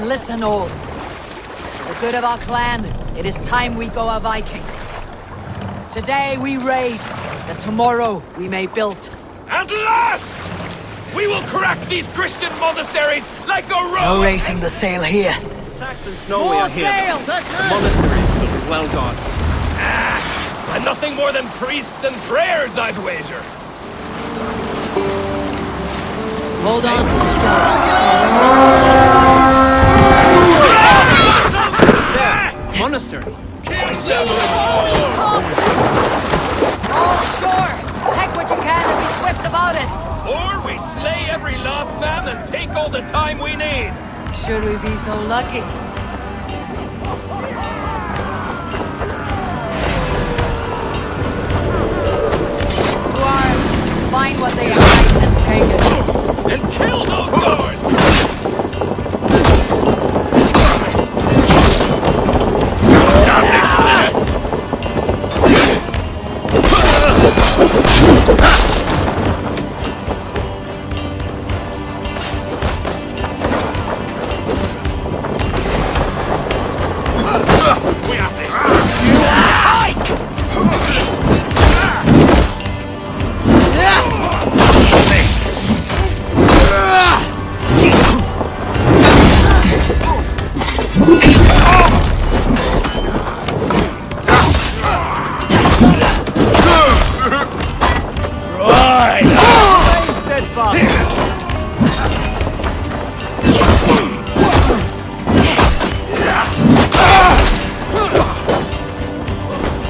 Listen all. For the good of our clan, it is time we go a Viking. Today we raid, that tomorrow we may build. At last! We will crack these Christian monasteries like a road! No raising the sail here. Saxons know we More are here. sail! The monasteries will be well guarded. And nothing more than priests and prayers, I'd wager. Hold on, There! Monastery! Oh, sure! Take what you can and be swift about it! Or we slay every last man and take all the time we need. Should we be so lucky? To arms! Find what they hide and take it. And kill those guards! Damn this sinner! We have this! Hike!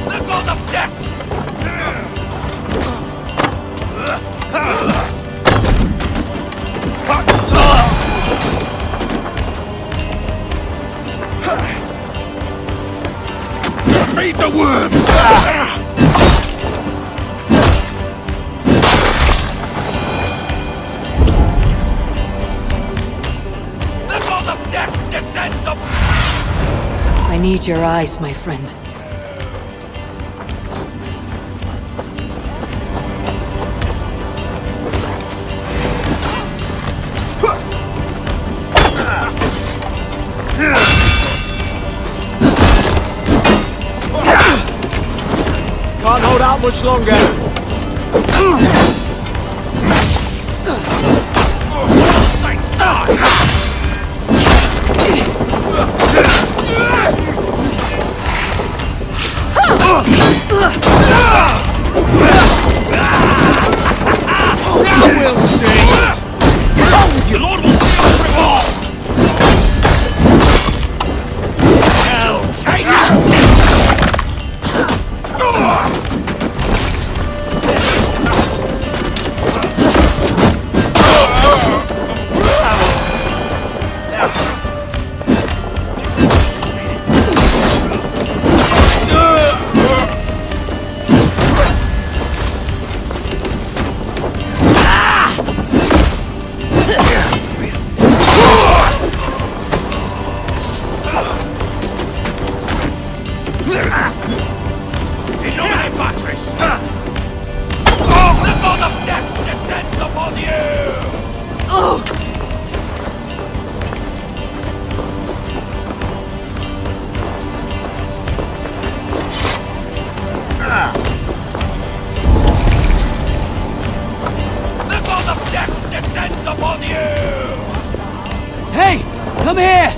The god of death! Feed the worms! The god of death descends up! I need your eyes, my friend. Can't hold out much longer. Saints die! Now we'll see! Your lord will see us through all! Hell, take it! In nomine Patris! The god of death descends upon you! The god of death descends upon you! Hey! Come here!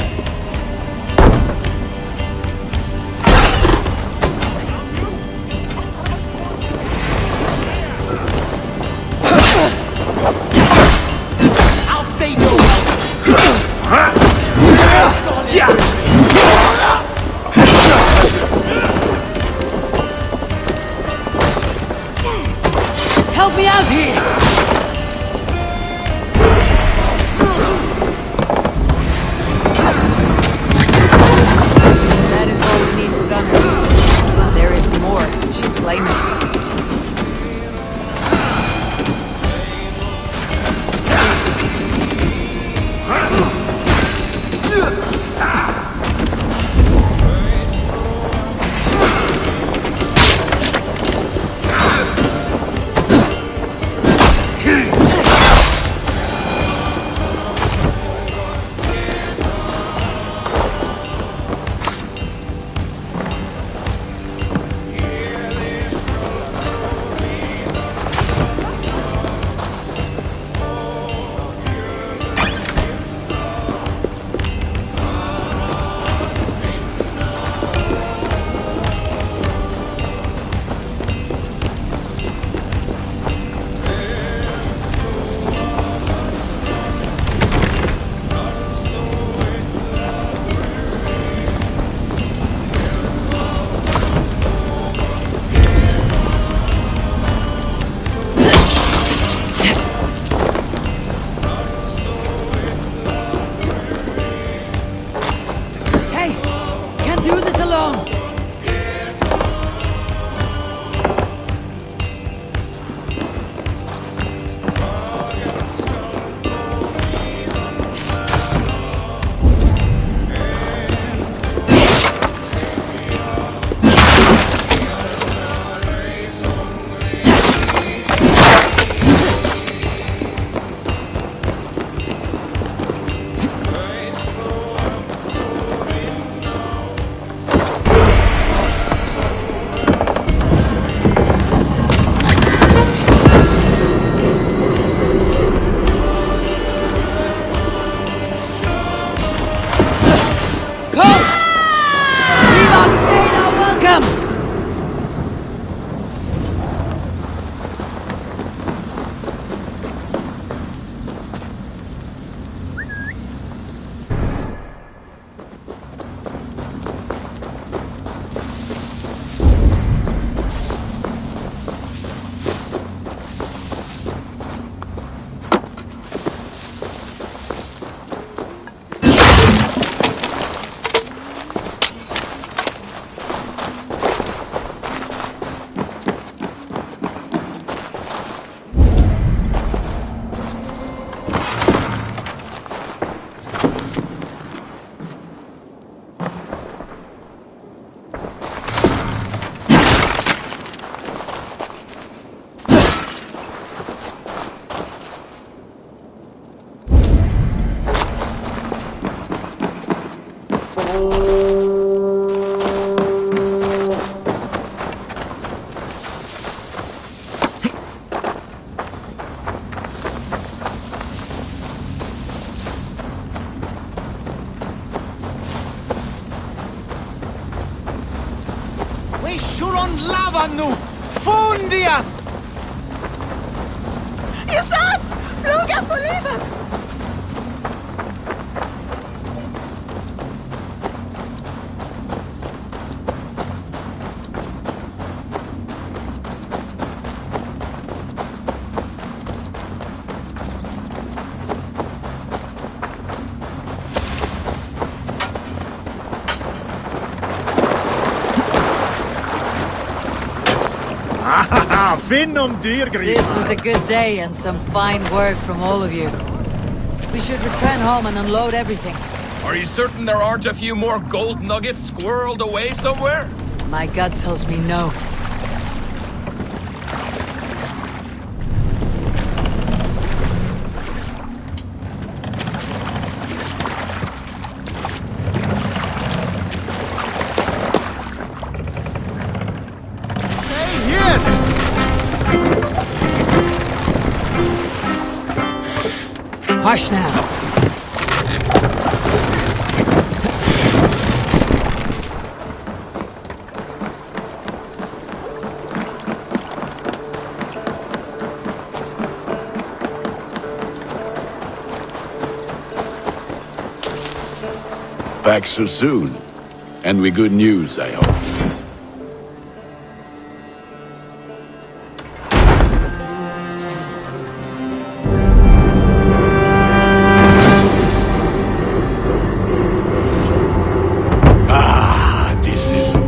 We shulon lava nu! Fundia! Yusat! Fluga på livet! Finnum dyrgris! This was a good day and some fine work from all of you. We should return home and unload everything. Are you certain there aren't a few more gold nuggets squirreled away somewhere? My gut tells me no. Hush now. Back so soon. And with good news, I hope.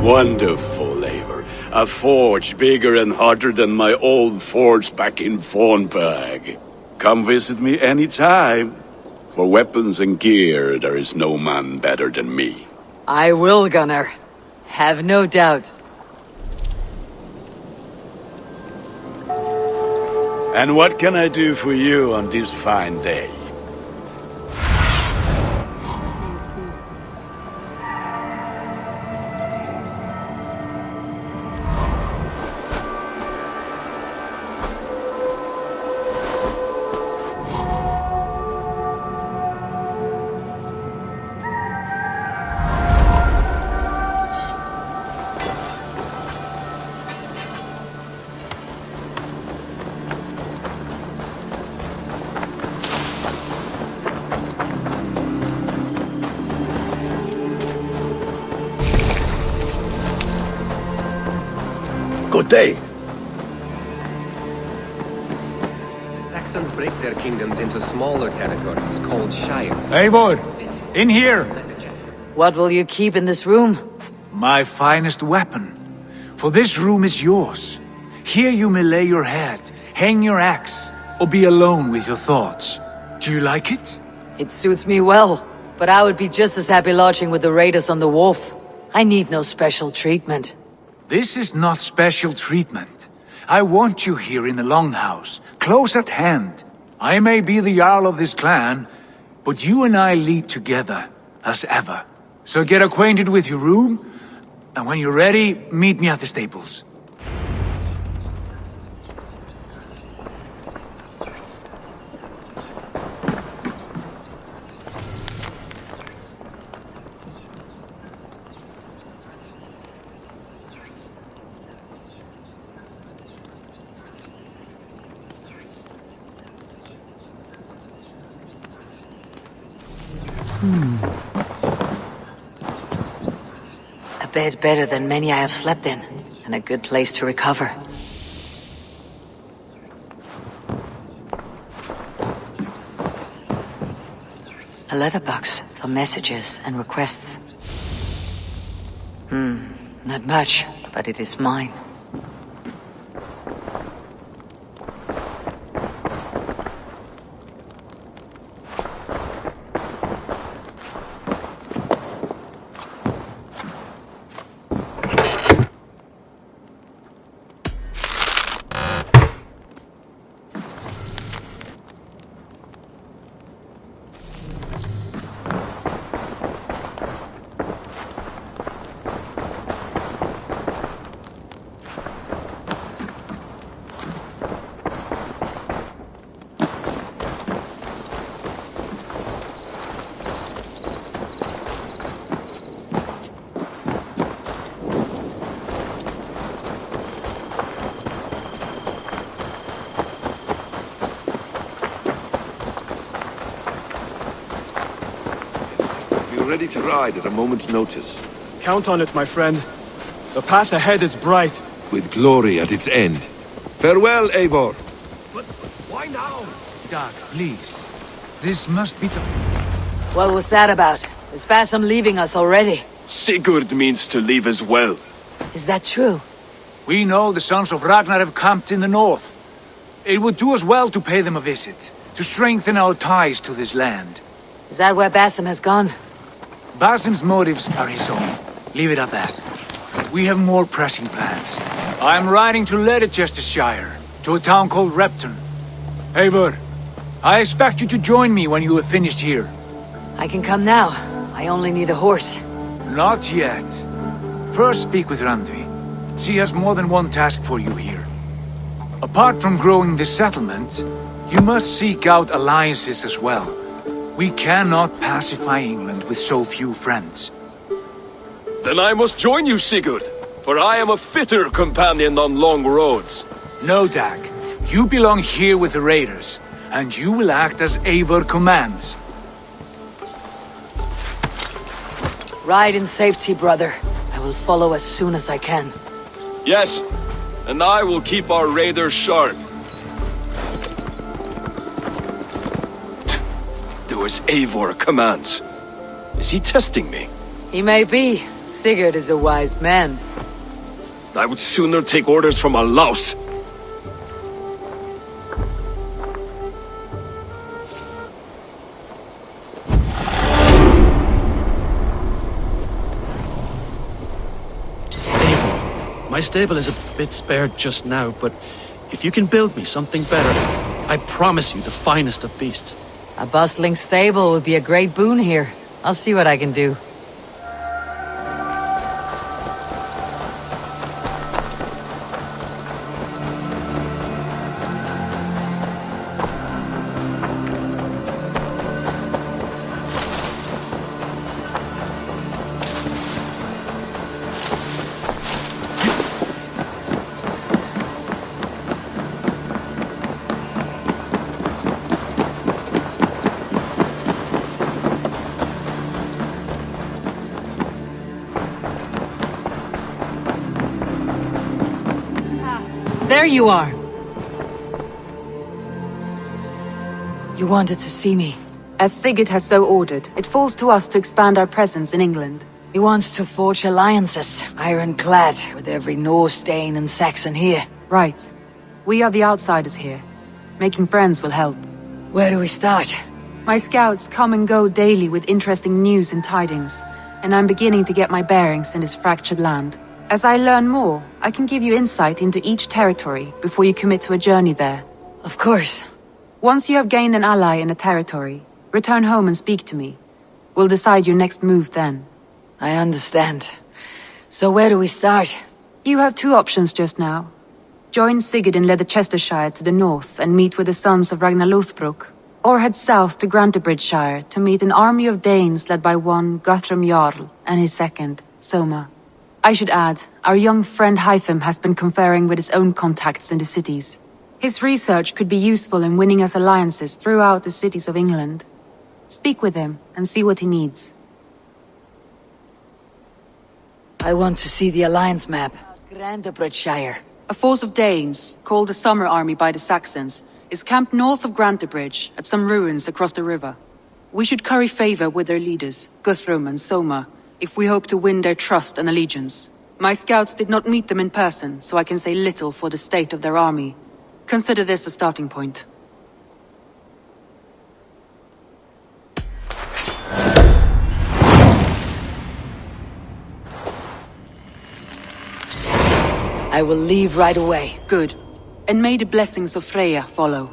Wonderful, Eivor. A forge bigger and hotter than my old forge back in Fornberg. Come visit me anytime. For weapons and gear, there is no man better than me. I will, Gunnar. Have no doubt. And what can I do for you on this fine day? Good day. Saxons break their kingdoms into smaller territories called shires. Eivor, in here! What will you keep in this room? My finest weapon. For this room is yours. Here you may lay your head, hang your axe, or be alone with your thoughts. Do you like it? It suits me well, but I would be just as happy lodging with the raiders on the wharf. I need no special treatment. This is not special treatment. I want you here in the Longhouse, close at hand. I may be the Jarl of this clan, but you and I lead together, as ever. So get acquainted with your room, and when you're ready, meet me at the stables. A bed better than many I have slept in, and a good place to recover. A letterbox for messages and requests. Not much, but it is mine. ready to ride at a moment's notice. Count on it, my friend. The path ahead is bright. With glory at its end. Farewell, Eivor. But why now? Dag, please. This must be the... What was that about? Is Basim leaving us already? Sigurd means to leave as well. Is that true? We know the sons of Ragnar have camped in the north. It would do us well to pay them a visit, to strengthen our ties to this land. Is that where Basim has gone? Basim's motives are his own. Leave it at that. We have more pressing plans. I am riding to Leicestershire, to a town called Repton. Eivor, I expect you to join me when you have finished here. I can come now. I only need a horse. Not yet. First speak with Randvi. She has more than one task for you here. Apart from growing this settlement, you must seek out alliances as well. We cannot pacify England with so few friends. Then I must join you, Sigurd, for I am a fitter companion on long roads. No, Dag. You belong here with the raiders, and you will act as Eivor commands. Ride in safety, brother. I will follow as soon as I can. Yes, and I will keep our raiders sharp. Do as Eivor commands. Is he testing me? He may be. Sigurd is a wise man. I would sooner take orders from a louse. My stable is a bit spared just now, but if you can build me something better, I promise you the finest of beasts. A bustling stable would be a great boon here. I'll see what I can do. There you are. You wanted to see me. As Sigurd has so ordered, it falls to us to expand our presence in England. He wants to forge alliances, ironclad, with every Norse, Dane and Saxon here. Right. We are the outsiders here. Making friends will help. Where do we start? My scouts come and go daily with interesting news and tidings, and I'm beginning to get my bearings in this fractured land. As I learn more, I can give you insight into each territory before you commit to a journey there. Of course. Once you have gained an ally in a territory, return home and speak to me. We'll decide your next move then. I understand. So where do we start? You have two options just now. Join Sigurd in Leicestershire to the north and meet with the sons of Ragnar Lothbrok, or head south to Grantebridgeshire to meet an army of Danes led by one Guthrum Jarl and his second, Soma. I should add, our young friend Hytham has been conferring with his own contacts in the cities. His research could be useful in winning us alliances throughout the cities of England. Speak with him and see what he needs. I want to see the alliance map. Grantebridgeshire. A force of Danes, called the Summer Army by the Saxons, is camped north of Grantebridge at some ruins across the river. We should curry favor with their leaders, Guthrum and Soma, if we hope to win their trust and allegiance. My scouts did not meet them in person, so I can say little for the state of their army. Consider this a starting point. I will leave right away. Good. And may the blessings of Freya follow.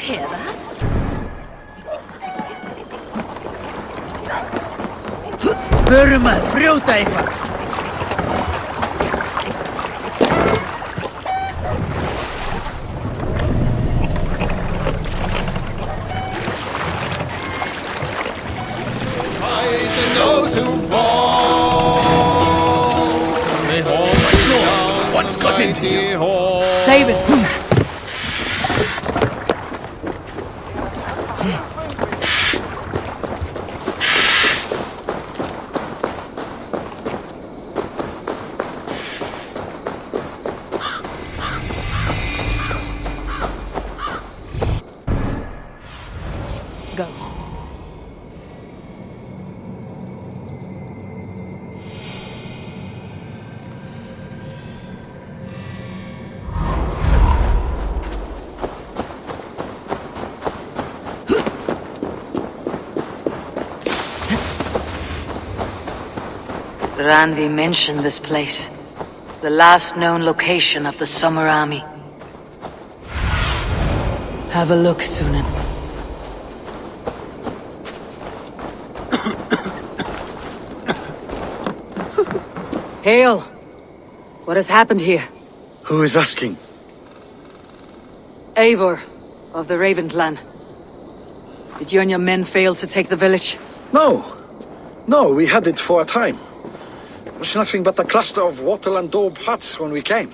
hear that? Burma, brjóta eitthvað! What's got into you? Save it! Go. Ranvi mentioned this place. The last known location of the Summer Army. Have a look, Sunan. Hail! What has happened here? Who is asking? Eivor, of the Raven clan. Did you and your men fail to take the village? No. No, we had it for a time. It was nothing but a cluster of wattle and daub huts when we came.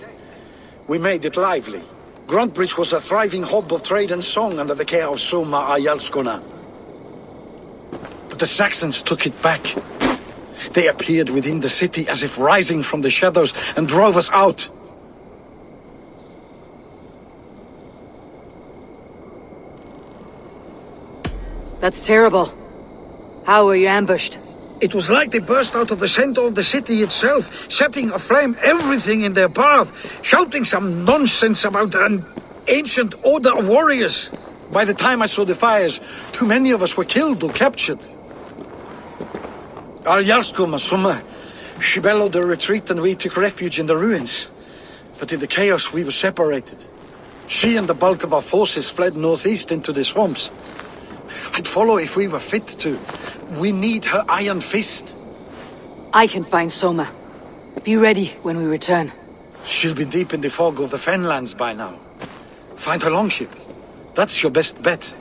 We made it lively. Gruntbridge was a thriving hub of trade and song under the care of Soma Ayalskona. But the Saxons took it back. They appeared within the city as if rising from the shadows and drove us out. That's terrible. How were you ambushed? It was like they burst out of the center of the city itself, setting aflame everything in their path, shouting some nonsense about an ancient order of warriors. By the time I saw the fires, too many of us were killed or captured. Arjalsko Masuma, she bellowed a retreat and we took refuge in the ruins. But in the chaos we were separated. She and the bulk of our forces fled northeast into the swamps. I'd follow if we were fit to. We need her iron fist. I can find Soma. Be ready when we return. She'll be deep in the fog of the Fenlands by now. Find her longship. That's your best bet.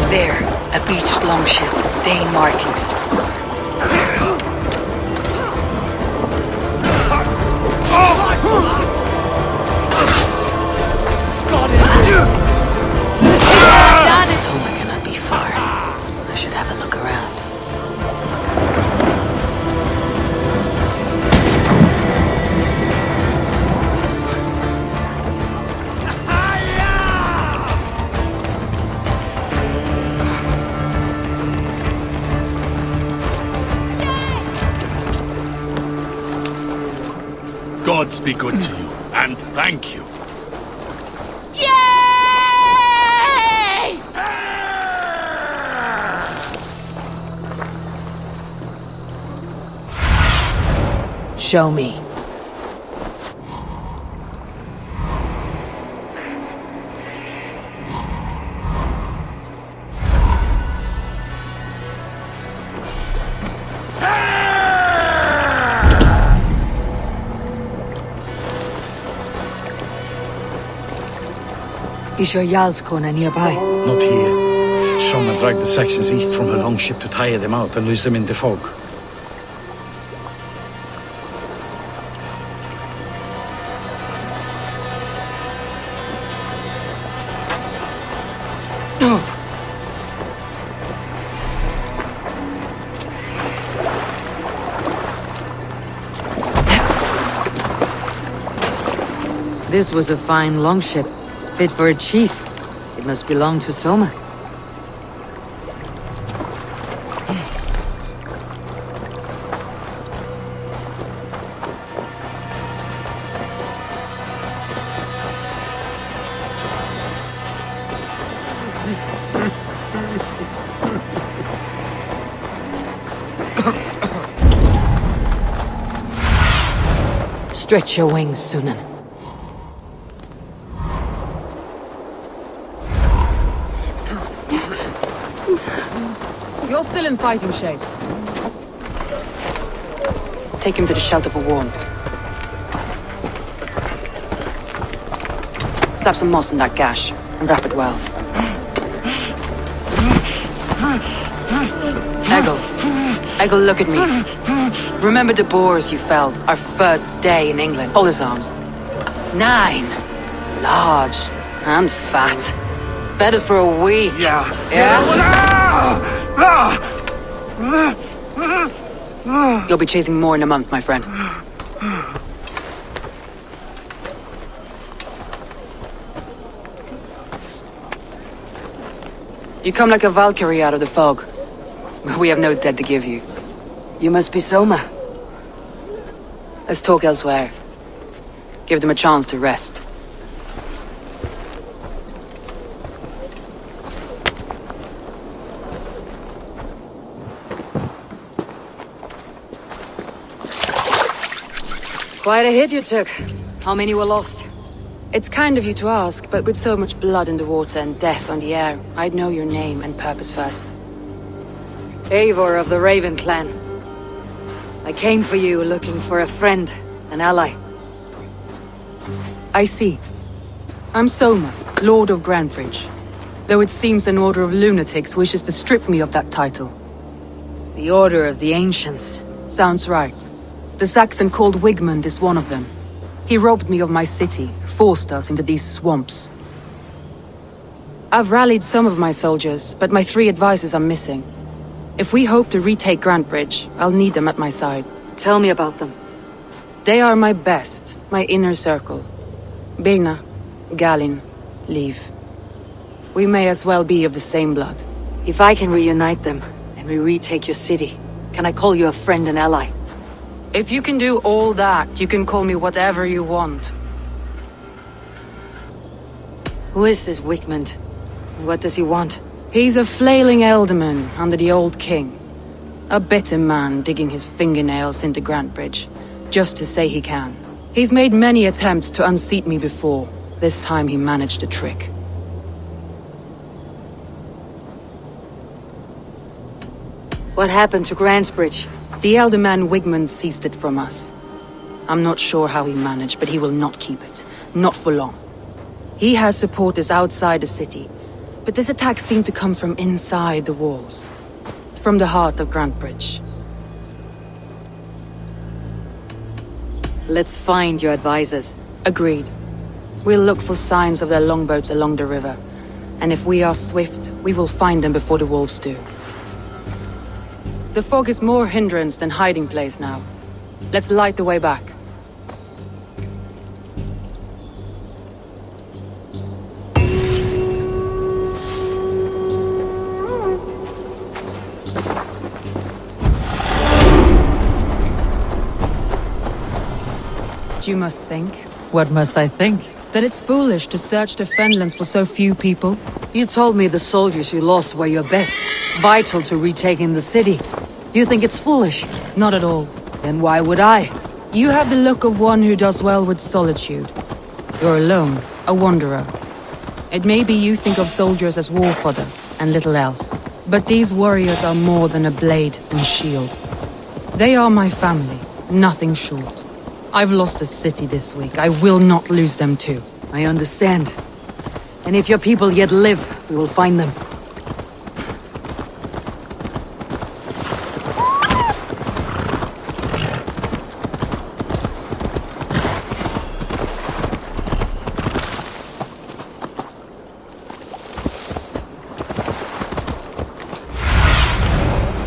There, a beached longship, Dane markings. Soma cannot be far. I should have a look around. Gods be good to you, and thank you. Yay! Show me. Is your Jarlskona nearby? Not here. Soma dragged the Saxons east from her longship to tire them out and lose them in the fog. This was a fine longship, fit for a chief. It must belong to Soma. Stretch your wings, Sunan. You're still in fighting shape. Take him to the shelter for warmth. Slap some moss in that gash, and wrap it well. Eggle, look at me. Remember the boars you felled, our first day in England? Hold his arms. 9. Large and fat. Fed us for a week. Yeah? You'll be chasing more in a month, my friend. You come like a Valkyrie out of the fog. We have no dead to give you. You must be Soma. Let's talk elsewhere. Give them a chance to rest. Quite a hit you took. How many were lost? It's kind of you to ask, but with so much blood in the water and death on the air, I'd know your name and purpose first. Eivor of the Raven clan. I came for you looking for a friend, an ally. I see. I'm Soma, Lord of Grantebridge. Though it seems an order of lunatics wishes to strip me of that title. The Order of the Ancients. Sounds right. The Saxon called Wigmund is one of them. He robbed me of my city, forced us into these swamps. I've rallied some of my soldiers, but my 3 advisors are missing. If we hope to retake Grantebridge, I'll need them at my side. Tell me about them. They are my best, my inner circle. Birna, Galin, Liv. We may as well be of the same blood. If I can reunite them, and we retake your city, can I call you a friend and ally? If you can do all that, you can call me whatever you want. Who is this Wigmund? What does he want? He's a flailing elderman under the old king. A bitter man digging his fingernails into Grantebridge, just to say he can. He's made many attempts to unseat me before. This time he managed a trick. What happened to Grantebridge? The elder man Wigmund seized it from us. I'm not sure how he managed, but he will not keep it. Not for long. He has supporters outside the city, but this attack seemed to come from inside the walls. From the heart of Grantebridge. Let's find your advisors. Agreed. We'll look for signs of their longboats along the river. And if we are swift, we will find them before the wolves do. The fog is more hindrance than hiding place now. Let's light the way back. You must think. What must I think? That it's foolish to search the Fenlands for so few people. You told me the soldiers you lost were your best, vital to retaking the city. Do you think it's foolish? Not at all. Then why would I? You have the look of one who does well with solitude. You're alone, a wanderer. It may be you think of soldiers as war fodder and little else. But these warriors are more than a blade and shield. They are my family, nothing short. I've lost a city this week. I will not lose them too. I understand. And if your people yet live, we will find them.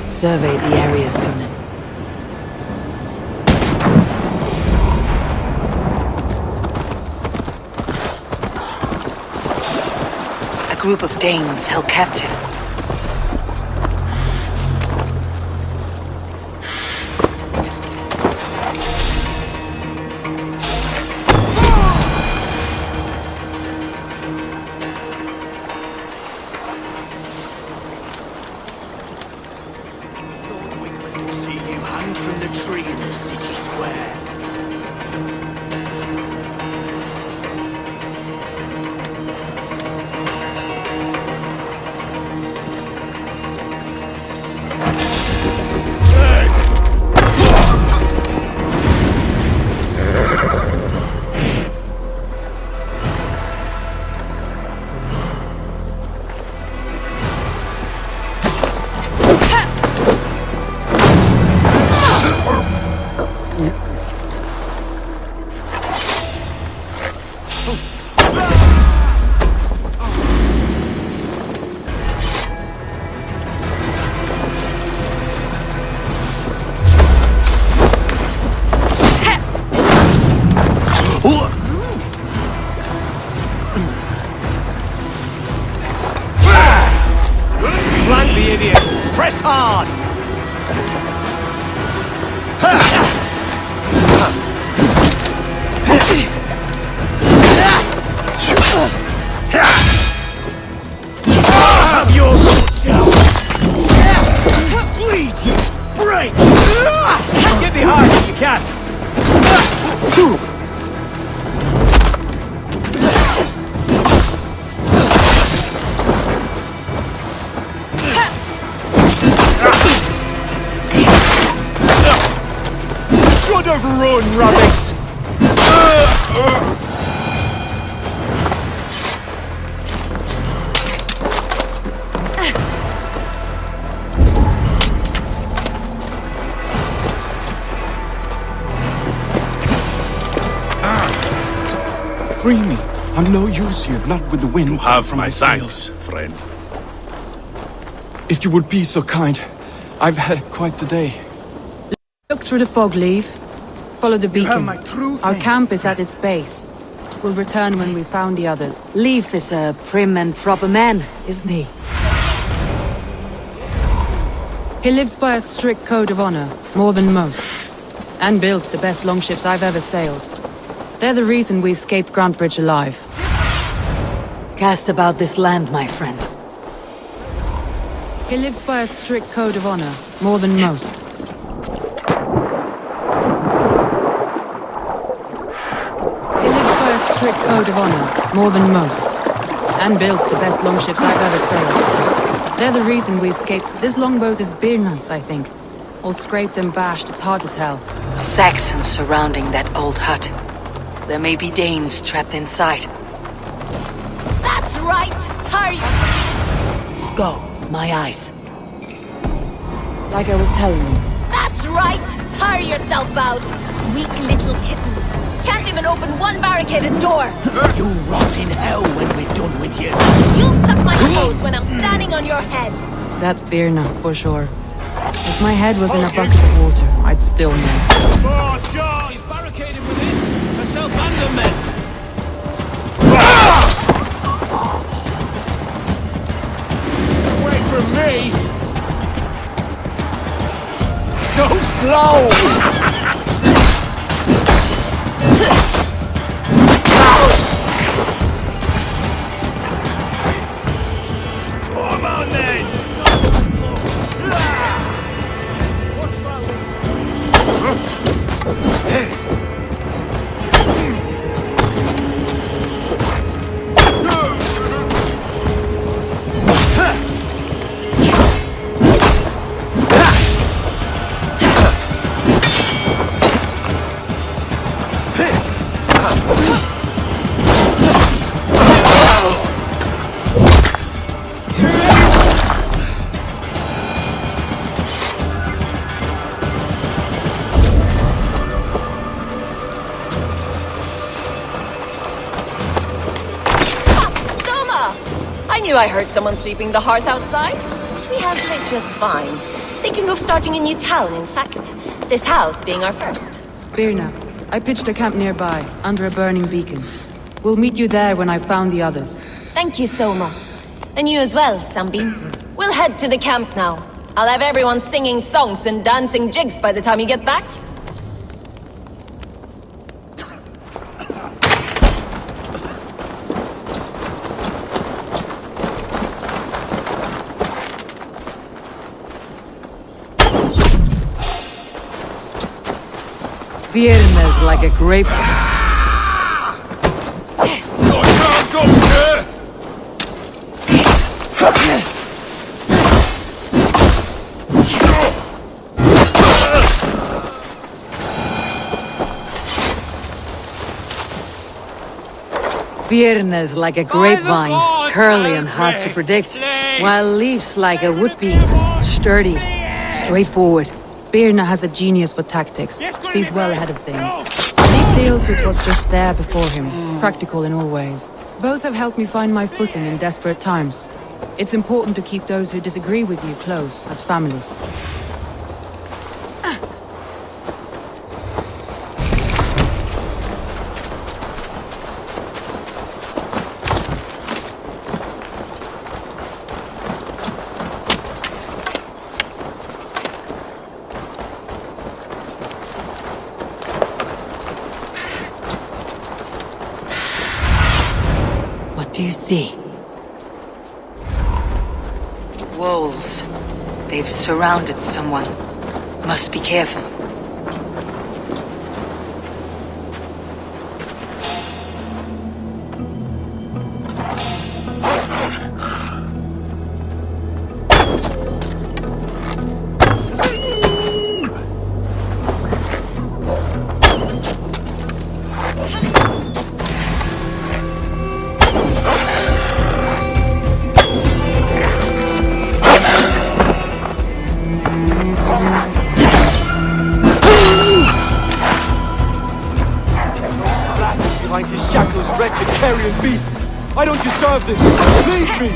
Survey the area soon. A group of Danes held captive. From the tree in the city square. Plant the idiot! Press hard! Have your thoughts out! Bleed you! Break! Hit me hard if you can! Should have run, rabbit! free me. I'm no use here, not with the wind Have my sails. thanks, friend. If you would be so kind, I've had quite the day. Look through the fog, Leaf. Follow the beacon. my true Our thanks. camp is at its base. We'll return when we've found the others. Leaf is a prim and proper man, isn't he? He lives by a strict code of honor, more than most. And builds the best longships I've ever sailed. They're the reason we escaped Grantebridge alive. Cast about this land, my friend. He lives by a strict code of honor, more than most. He lives by a strict code of honor, more than most. And builds the best longships I've ever sailed. They're the reason we escaped. This longboat is Birna's, I think. All scraped and bashed, it's hard to tell. Saxons surrounding that old hut. There may be Danes trapped inside. That's right! Tire you! Go, my eyes. Like I was telling you. That's right! Tire yourself out! Weak little kittens. Can't even open one barricaded door! You rot in hell when we're done with you. You'll suck my toes when I'm standing on your head! That's Birna, for sure. If my head was in a bucket of water, I'd still know. Oh, God! She's barricaded within. Herself and the men. Away from me! So slow! Come on, then! I heard someone sweeping the hearth outside. We handled it just fine. Thinking of starting a new town, in fact. This house being our first. Birna, I pitched a camp nearby, under a burning beacon. We'll meet you there when I've found the others. Thank you, Soma. And you as well, Sunbeam. We'll head to the camp now. I'll have everyone singing songs and dancing jigs by the time you get back. Birna's like a grape. Birna's like a grapevine, curly and hard to predict, while Leaf's like a wood-beam, sturdy, straightforward. Birna has a genius for tactics, sees well ahead of things. Leaf deals with what's just there before him, practical in all ways. Both have helped me find my footing in desperate times. It's important to keep those who disagree with you close, as family. What do you see? Wolves. They've surrounded someone. Must be careful. behind his shackles, wretched carrion beasts! I don't deserve this! Leave me!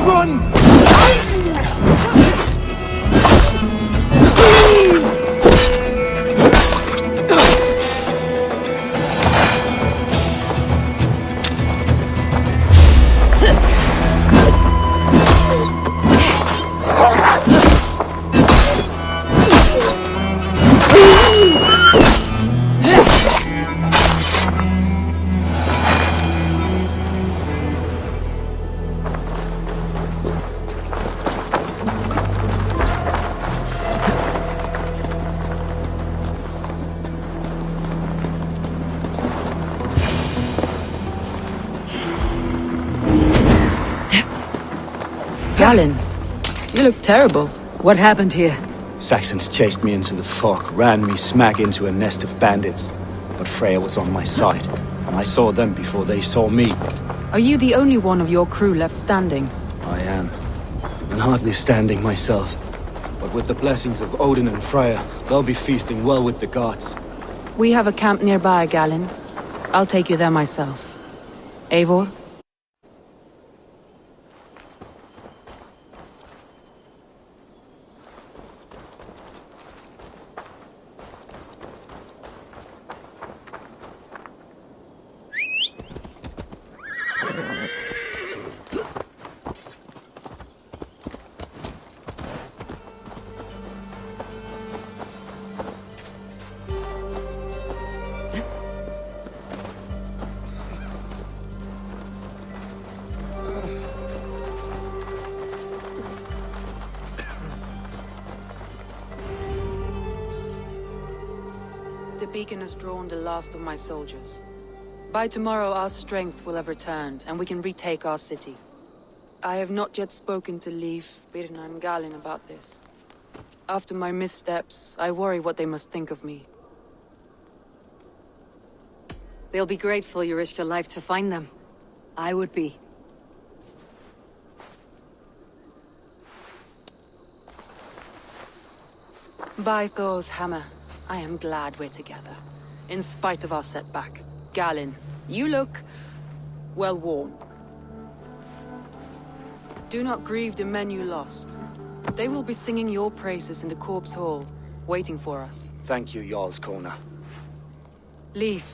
Run! Galen, you look terrible. What happened here? Saxons chased me into the fog, ran me smack into a nest of bandits. But Freya was on my side, and I saw them before they saw me. Are you the only one of your crew left standing? I am, and hardly standing myself. But with the blessings of Odin and Freya, they'll be feasting well with the gods. We have a camp nearby, Galen. I'll take you there myself. Eivor? The beacon has drawn the last of my soldiers. By tomorrow our strength will have returned, and we can retake our city. I have not yet spoken to Leif, Birna and Galen about this. After my missteps, I worry what they must think of me. They'll be grateful you risked your life to find them. I would be. By Thor's hammer, I am glad we're together. In spite of our setback. Galen, you look well worn. Do not grieve the men you lost. They will be singing your praises in the Corpse Hall, waiting for us. Thank you, Jarl's Kona. Leif,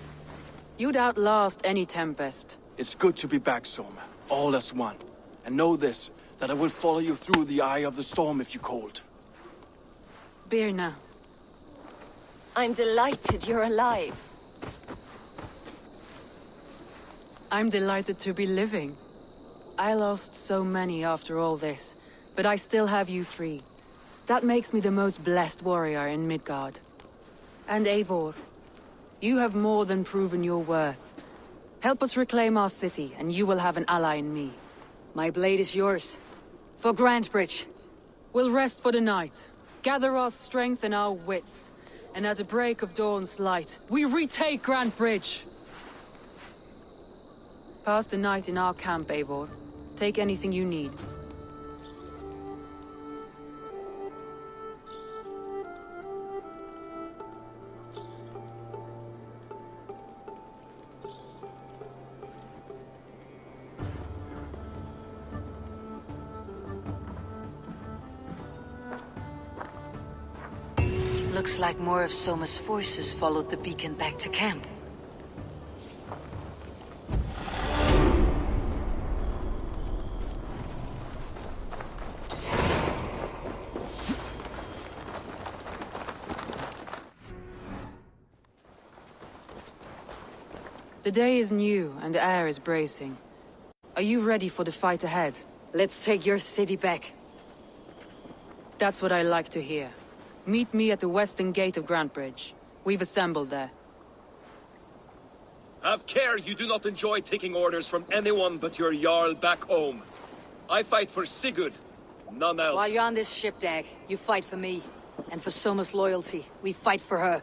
you'd outlast any tempest. It's good to be back, Soma. All as one. And know this, that I will follow you through the eye of the storm if you called. Birna. I'm delighted you're alive. I'm delighted to be living. I lost so many after all this, but I still have you three. That makes me the most blessed warrior in Midgard. And Eivor, you have more than proven your worth. Help us reclaim our city, and you will have an ally in me. My blade is yours. For Grantebridge. We'll rest for the night, gather our strength and our wits, and at the break of dawn's light, we retake Grantebridge! Pass the night in our camp, Eivor. Take anything you need. Looks like more of Soma's forces followed the beacon back to camp. The day is new, and the air is bracing. Are you ready for the fight ahead? Let's take your city back. That's what I like to hear. Meet me at the western gate of Grantebridge. We've assembled there. Have care you do not enjoy taking orders from anyone but your Jarl back home. I fight for Sigurd, none else. While you're on this ship, Dag, you fight for me. And for Soma's loyalty, we fight for her.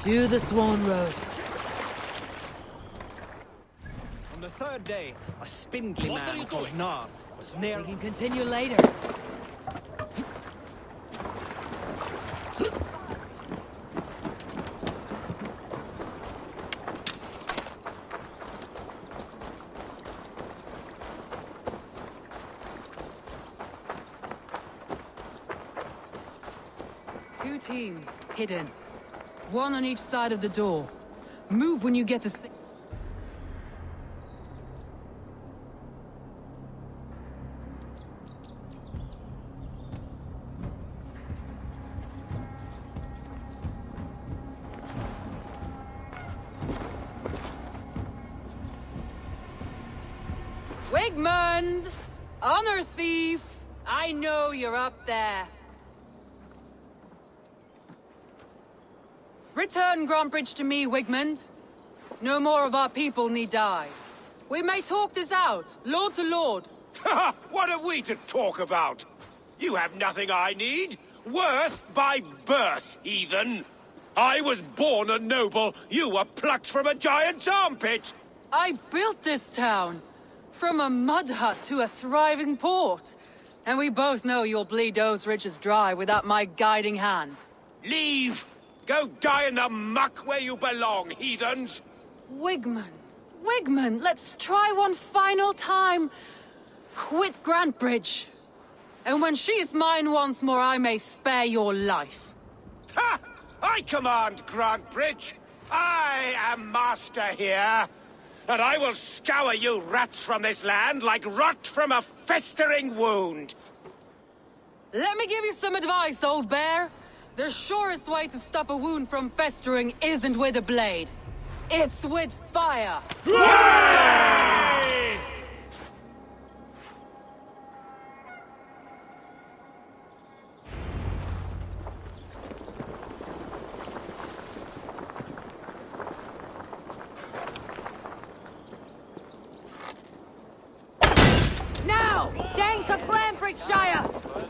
To the Swan Road. On the third day, a spindly man called Nar was near... We can continue later. Two teams, hidden. One on each side of the door. Move when you get to... Wigmund! Honor thief! I know you're up there. Return Grantbridge to me, Wigmund. No more of our people need die. We may talk this out, lord to lord. What have we to talk about? You have nothing I need. Worth by birth, heathen. I was born a noble. You were plucked from a giant's armpit. I built this town. From a mud hut to a thriving port. And we both know you'll bleed those riches dry without my guiding hand. Leave! Go die in the muck where you belong, heathens! Wigmund, let's try one final time. Quit Grantbridge. And when she is mine once more, I may spare your life. Ha! I command Grantbridge. I am master here. And I will scour you rats from this land like rot from a festering wound. Let me give you some advice, old bear. The surest way to stop a wound from festering isn't with a blade. It's with fire! Hooray! Now! Gangs of Grantbridgeshire!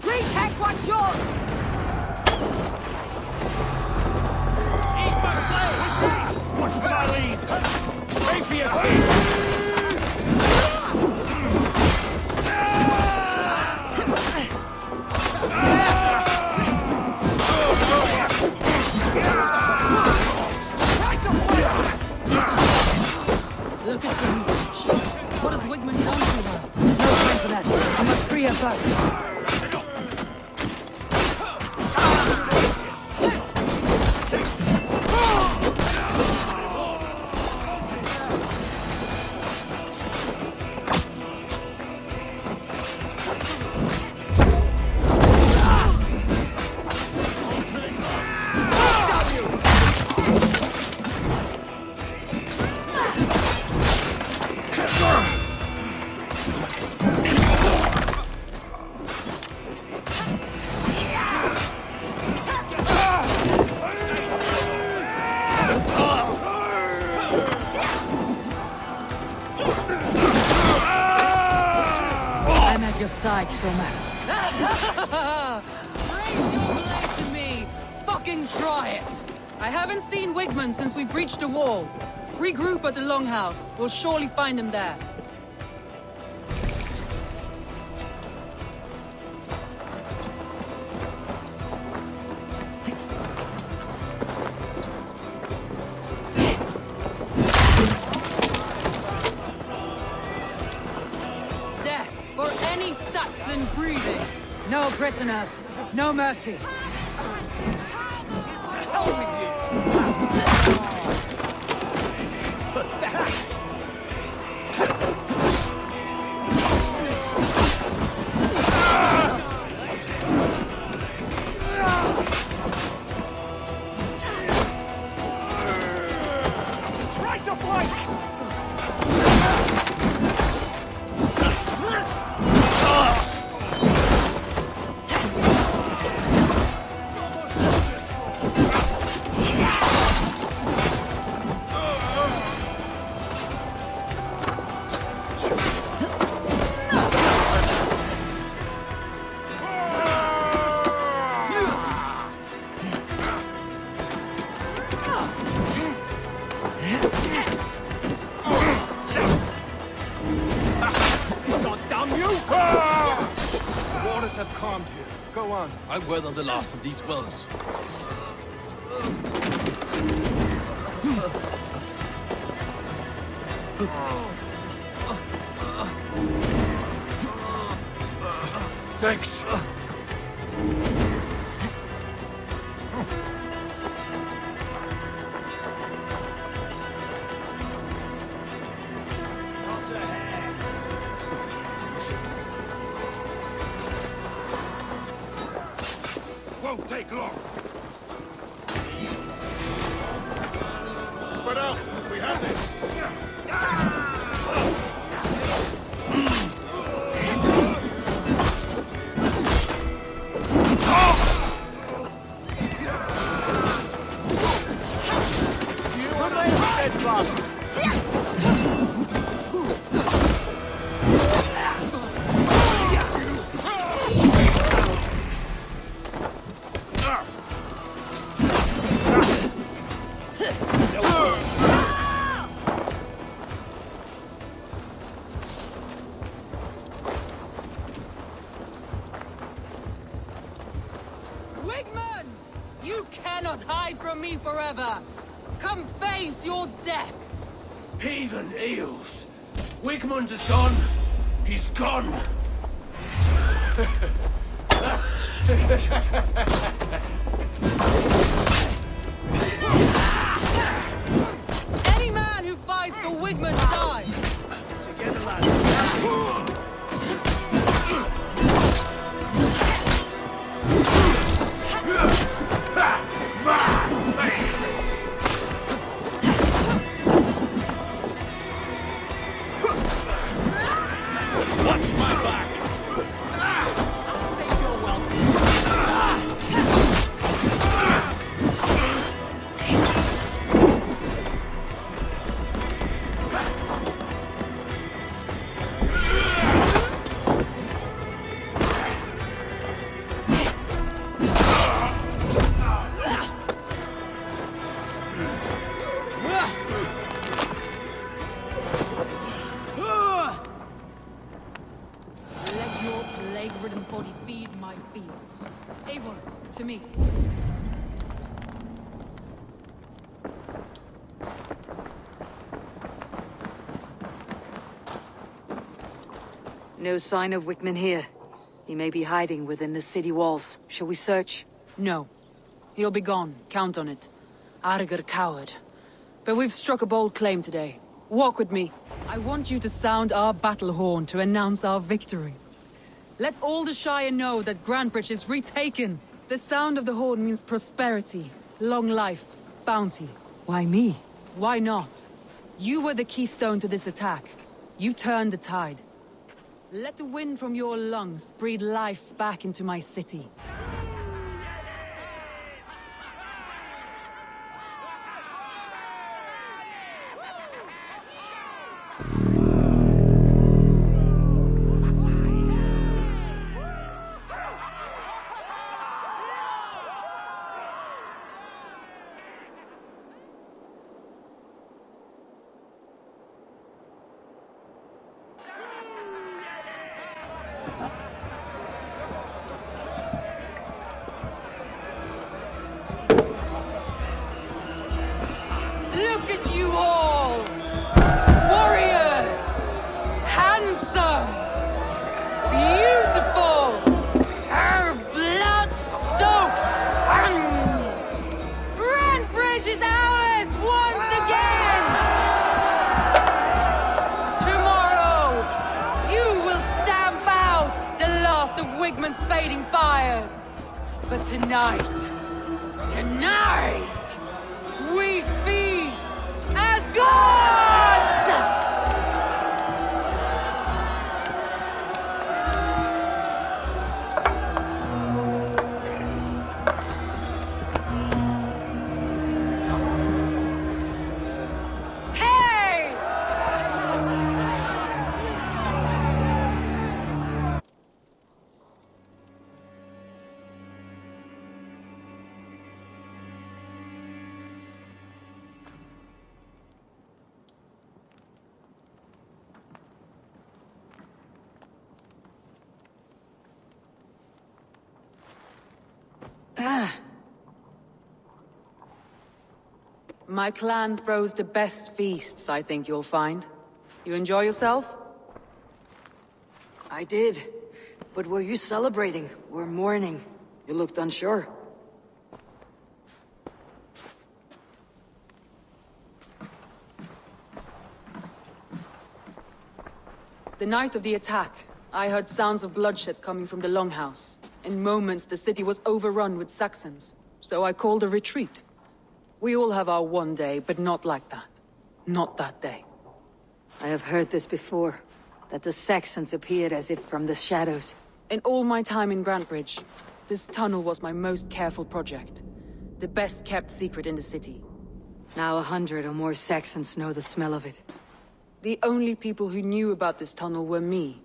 Retake what's yours! Watch for my lead! Pray for your seat! Look at the reach. What has Wigmund done to her? No time for that. I must free her first. Side, Soma. Raise your blade to me! Fucking try it! I haven't seen Wigmund since we breached the wall. Regroup at the Longhouse. We'll surely find him there. Breathing. No prisoners. No mercy. Try to fight! God damn you! The waters have calmed here. Go on. I'll weather the last of these wells. Thanks. Won't take long. Spread out. We have this. Wigman! You cannot hide from me forever! Come face your death! Heathen eels. Wigmund is gone. He's gone. Any man who fights for Wigman dies! Together, lads. Watch my back. State your welcome. Let your plague-ridden body feed my fields. Eivor, to me. No sign of Wickman here. He may be hiding within the city walls. Shall we search? No. He'll be gone. Count on it. Arger coward. But we've struck a bold claim today. Walk with me. I want you to sound our battle horn to announce our victory. Let all the Shire know that Grantebridge is retaken. The sound of the horn means prosperity, long life, bounty. Why me? Why not? You were the keystone to this attack. You turned the tide. Let the wind from your lungs breathe life back into my city. Look at you all! Warriors! Handsome! Beautiful! Blood-soaked! Grantebridge is ours once again! Tomorrow, you will stamp out the last of Wigman's fading fires. But tonight, we feast as gods! Hey! My clan throws the best feasts, I think you'll find. You enjoy yourself? I did. But were you celebrating or mourning? You looked unsure. The night of the attack, I heard sounds of bloodshed coming from the Longhouse. In moments, the city was overrun with Saxons, so I called a retreat. We all have our one day, but not like that. Not that day. I have heard this before, that the Saxons appeared as if from the shadows. In all my time in Grantebridge, this tunnel was my most careful project. The best kept secret in the city. Now 100 or more Saxons know the smell of it. The only people who knew about this tunnel were me,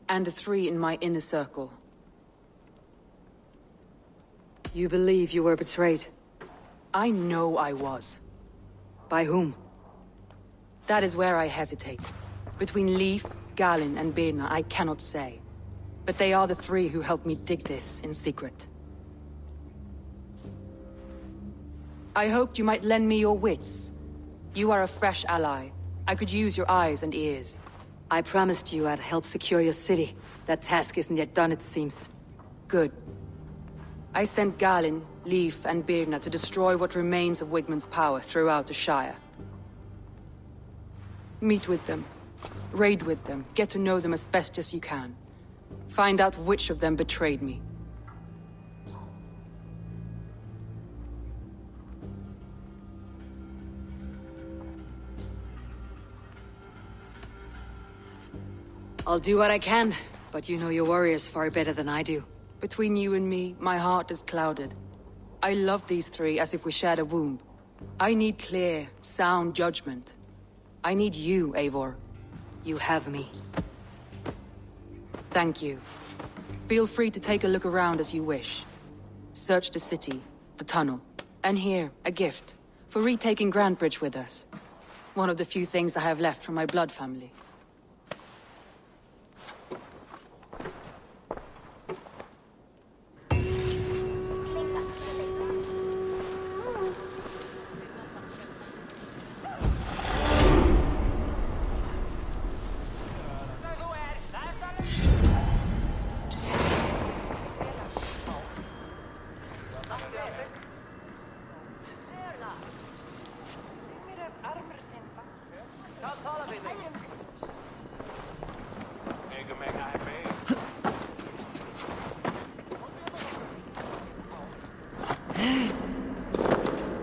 and the 3 in my inner circle. You believe you were betrayed? I know I was. By whom? That is where I hesitate. Between Leif, Galin, and Birna, I cannot say. But they are the 3 who helped me dig this in secret. I hoped you might lend me your wits. You are a fresh ally. I could use your eyes and ears. I promised you I'd help secure your city. That task isn't yet done, it seems. Good. I sent Galin, Leif, and Birna to destroy what remains of Wigmund's power throughout the Shire. Meet with them. Raid with them. Get to know them as best as you can. Find out which of them betrayed me. I'll do what I can, but you know your warriors far better than I do. Between you and me, my heart is clouded. I love these 3 as if we shared a womb. I need clear, sound judgment. I need you, Eivor. You have me. Thank you. Feel free to take a look around as you wish. Search the city, the tunnel, and here, a gift, for retaking Grantebridge with us. One of the few things I have left from my blood family.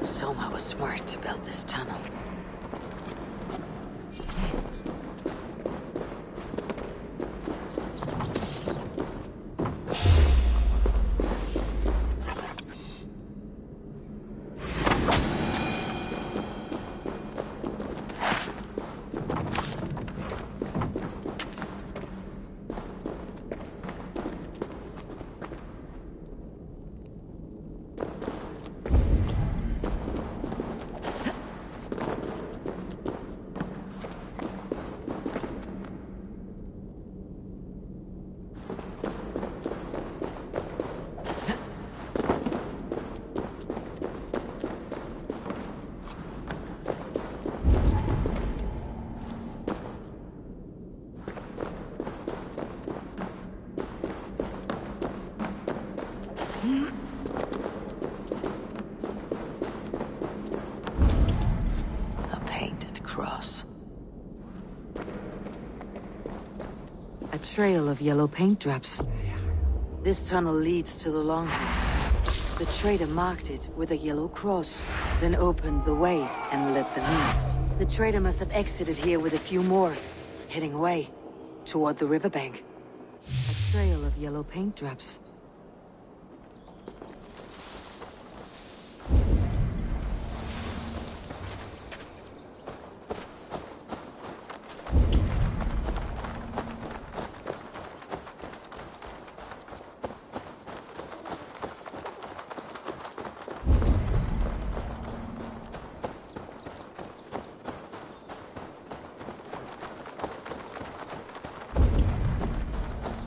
Soma was smart to build this tunnel. A painted cross. A trail of yellow paint drops. This tunnel leads to the Longhouse. The trader marked it with a yellow cross, then opened the way and let them in. The trader must have exited here with a few more, heading away, toward the riverbank. A trail of yellow paint drops.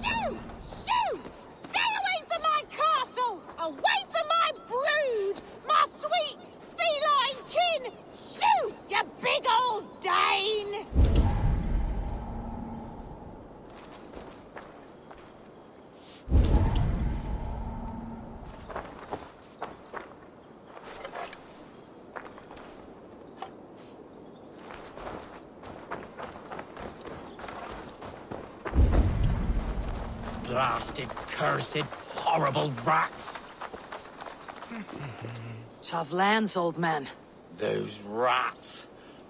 Shoot! Shoot! Stay Blasted, cursed, horrible rats! Chavlan's old man. Those rats.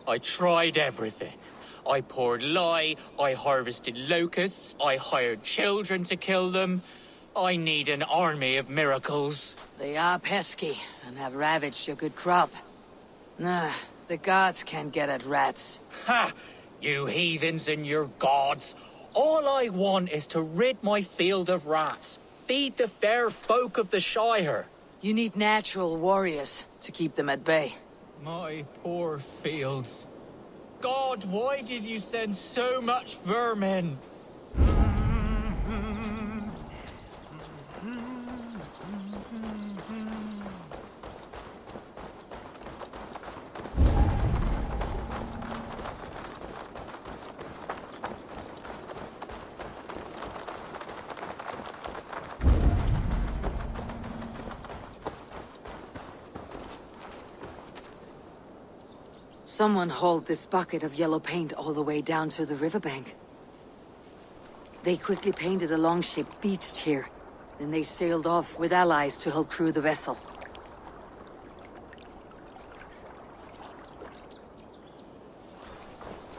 I tried everything. I poured lye, I harvested locusts, I hired children to kill them. I need an army of miracles. They are pesky, and have ravaged your good crop. Nah, the gods can't get at rats. Ha! You heathens and your gods. All I want is to rid my field of rats. Feed the fair folk of the Shire. You need natural warriors to keep them at bay. My poor fields. God, why did you send so much vermin? Someone hauled this bucket of yellow paint all the way down to the riverbank. They quickly painted a longship beached here. Then they sailed off with allies to help crew the vessel.